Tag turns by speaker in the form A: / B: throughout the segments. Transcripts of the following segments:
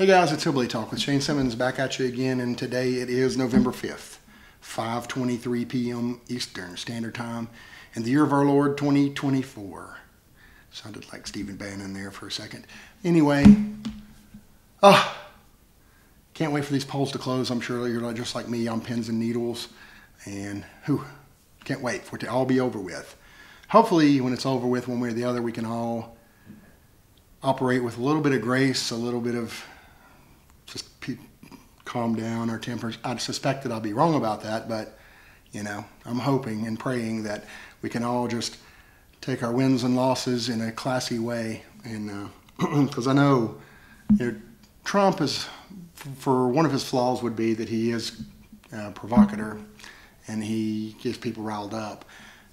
A: Hey guys, it's Hillbilly Talk with Shane Simmons back at you again, and today it is November 5th, 5:23 p.m. Eastern Standard Time, in the year of our Lord 2024. Sounded like Stephen Bannon there for a second. Anyway, can't wait for these polls to close. I'm sure you're just like me on pins and needles, and can't wait for it to all be over with. Hopefully, when it's over with, one way or the other, we can all operate with a little bit of grace, a little bit of just calm down our tempers. I suspect that I'll be wrong about that, but I'm hoping and praying that we can all just take our wins and losses in a classy way. And because I know, Trump is, for one of his flaws would be that he is a provocateur and he gets people riled up.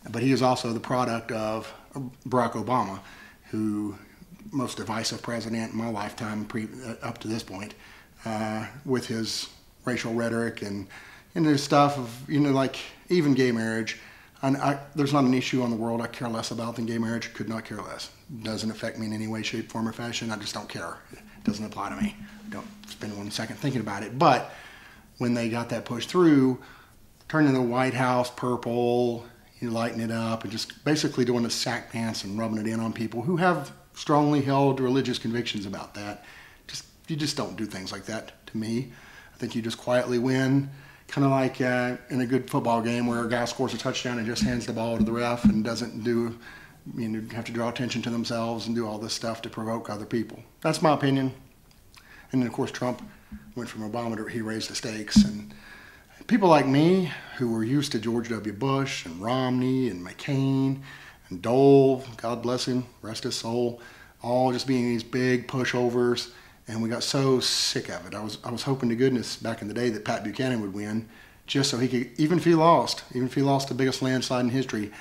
A: But he is also the product of Barack Obama, who most divisive president in my lifetime up to this point, with his racial rhetoric and the stuff of, like even gay marriage. There's not an issue on the world I care less about than gay marriage. Could not care less. Doesn't affect me in any way, shape, form, or fashion. I just don't care. It doesn't apply to me. I don't spend 1 second thinking about it. But when they got that pushed through, turning the White House purple, lighting it up, and just basically doing the sack pants and rubbing it in on people who have strongly held religious convictions about that. You just don't do things like that to me. I think you just quietly win, kind of like in a good football game where a guy scores a touchdown and just hands the ball to the ref and doesn't have to draw attention to themselves and do all this stuff to provoke other people. That's my opinion. And then, of course, Trump went from Obama to he raised the stakes. And people like me who were used to George W. Bush and Romney and McCain and Dole, God bless him, rest his soul, all just being these big pushovers. And we got so sick of it. I was hoping to goodness back in the day that Pat Buchanan would win, just so he could, even if he lost the biggest landslide in history,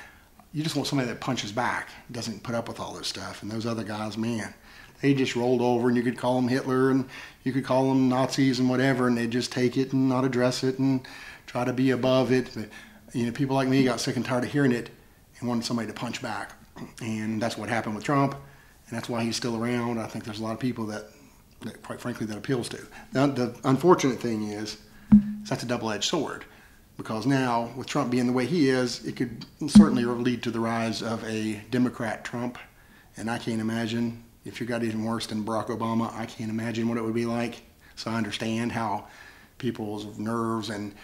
A: you just want somebody that punches back, doesn't put up with all this stuff. And those other guys, man, they just rolled over, and you could call them Hitler and you could call them Nazis and whatever, and they'd just take it and not address it and try to be above it. But people like me got sick and tired of hearing it and wanted somebody to punch back. And that's what happened with Trump, and that's why he's still around. I think there's a lot of people that quite frankly, that appeals to. Now, the unfortunate thing is that's a double-edged sword, because now, with Trump being the way he is, it could certainly lead to the rise of a Democrat Trump, and I can't imagine, if you got even worse than Barack Obama, I can't imagine what it would be like. So I understand how people's nerves and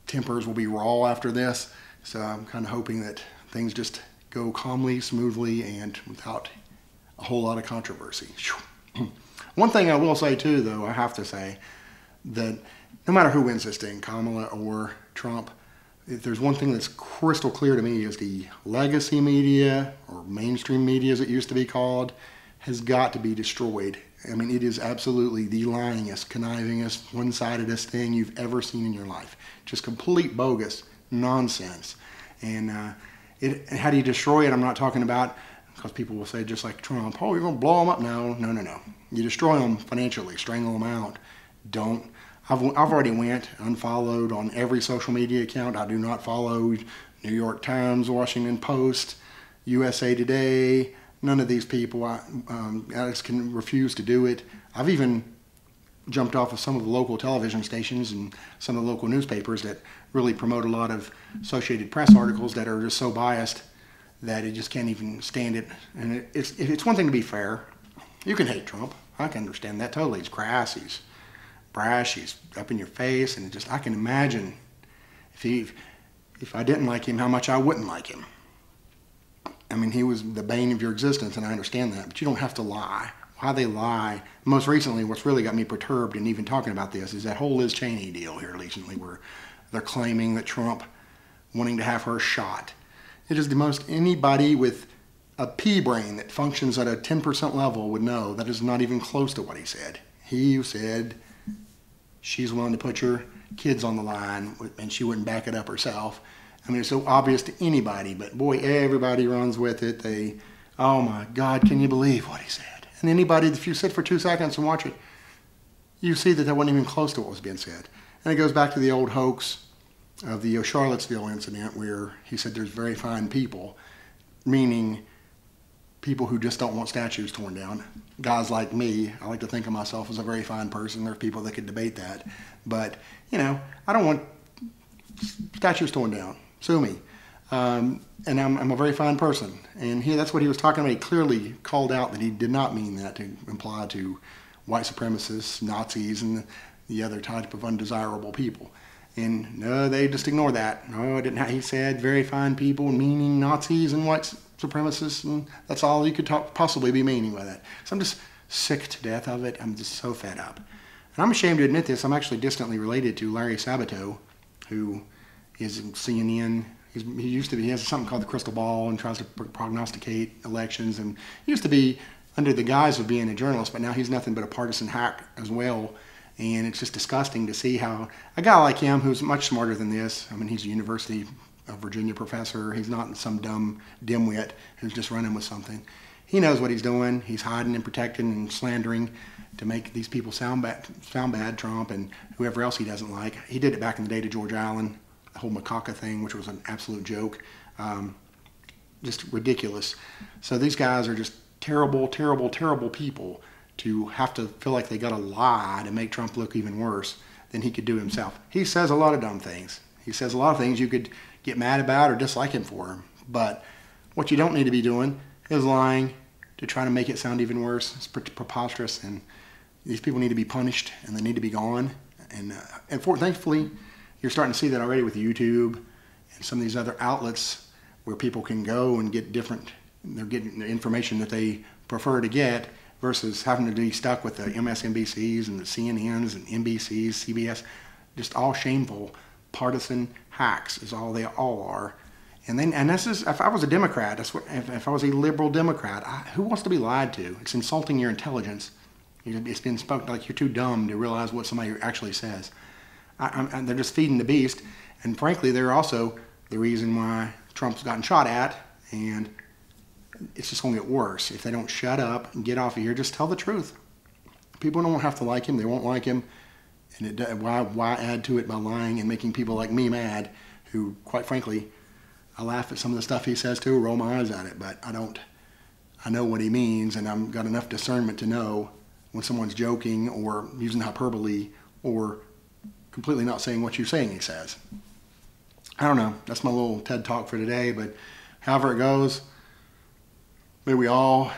A: tempers will be raw after this, so I'm kind of hoping that things just go calmly, smoothly, and without a whole lot of controversy. One thing I will say too, though, I have to say that no matter who wins this thing, Kamala or Trump, if there's one thing that's crystal clear to me is the legacy media, or mainstream media as it used to be called, has got to be destroyed. I mean, it is absolutely the lyingest, connivingest, one-sidedest thing you've ever seen in your life. Just complete bogus nonsense. And how do you destroy it? I'm not talking about, because people will say, just like Trump, oh, you're going to blow them up. No. You destroy them financially, strangle them out. Don't. I've already unfollowed on every social media account. I do not follow New York Times, Washington Post, USA Today, none of these people. I just can refuse to do it. I've even jumped off of some of the local television stations and some of the local newspapers that really promote a lot of Associated Press articles that are just so biased that it just can't even stand it. And it's one thing to be fair. You can hate Trump. I can understand that totally. He's crass, he's brash, he's up in your face, and I can imagine if I didn't like him, how much I wouldn't like him. I mean, he was the bane of your existence, and I understand that, but you don't have to lie. Why they lie? Most recently, what's really got me perturbed in even talking about this is that whole Liz Cheney deal here recently, where they're claiming that Trump wanting to have her shot. It is the most anybody with a pea brain that functions at a 10% level would know that is not even close to what he said. He said she's willing to put your kids on the line and she wouldn't back it up herself. I mean, it's so obvious to anybody, but boy, everybody runs with it. Oh my God, can you believe what he said? And anybody, if you sit for 2 seconds and watch it, you see that wasn't even close to what was being said. And it goes back to the old hoax of the Charlottesville incident where he said there's very fine people, meaning people who just don't want statues torn down. Guys like me, I like to think of myself as a very fine person. There's people that could debate that. But, you know, I don't want statues torn down. Sue me. And I'm a very fine person. And that's what he was talking about. He clearly called out that he did not mean that to imply to white supremacists, Nazis, and the other type of undesirable people. And no, they just ignore that. No, it didn't. He said very fine people, meaning Nazis and white supremacists, and that's all you could possibly be meaning by that. So I'm just sick to death of it. I'm just so fed up. And I'm ashamed to admit this. I'm actually distantly related to Larry Sabato, who is in CNN. He has something called the Crystal Ball and tries to prognosticate elections. And he used to be under the guise of being a journalist, but now he's nothing but a partisan hack as well. And it's just disgusting to see how a guy like him, who's much smarter than this, I mean, he's a University of Virginia professor. He's not some dumb dimwit who's just running with something. He knows what he's doing. He's hiding and protecting and slandering to make these people sound bad, Trump and whoever else he doesn't like. He did it back in the day to George Allen, the whole macaca thing, which was an absolute joke. Just ridiculous. So these guys are just terrible, terrible, terrible people to have to feel like they got to lie to make Trump look even worse than he could do himself. He says a lot of dumb things. He says a lot of things you could get mad about or dislike him for. But what you don't need to be doing is lying to try to make it sound even worse. It's preposterous, and these people need to be punished, and they need to be gone. And thankfully, you're starting to see that already with YouTube and some of these other outlets where people can go and get they're getting the information that they prefer to get, versus having to be stuck with the MSNBCs and the CNNs and NBCs, CBS, just all shameful partisan hacks is all they all are. And this is, if I was a Democrat, if I was a liberal Democrat, who wants to be lied to? It's insulting your intelligence. It's been spoken like you're too dumb to realize what somebody actually says. They're just feeding the beast. And frankly, they're also the reason why Trump's gotten shot at, and it's just going to get worse if they don't shut up and get off of here. Just tell the truth. People don't have to like him. They won't like him. And why add to it by lying and making people like me mad, who, quite frankly, I laugh at some of the stuff he says too, roll my eyes at it, but I know what he means, and I've got enough discernment to know when someone's joking or using hyperbole or completely not saying what you're saying he says. I don't know. That's my little TED Talk for today, but however it goes, may we all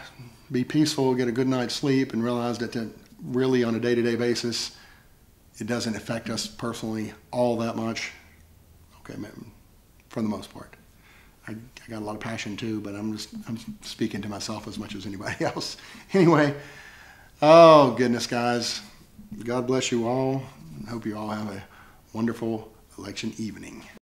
A: be peaceful, get a good night's sleep, and realize that really on a day-to-day basis, it doesn't affect us personally all that much. Okay, for the most part. I got a lot of passion too, but I'm speaking to myself as much as anybody else. Anyway, oh goodness, guys. God bless you all. I hope you all have a wonderful election evening.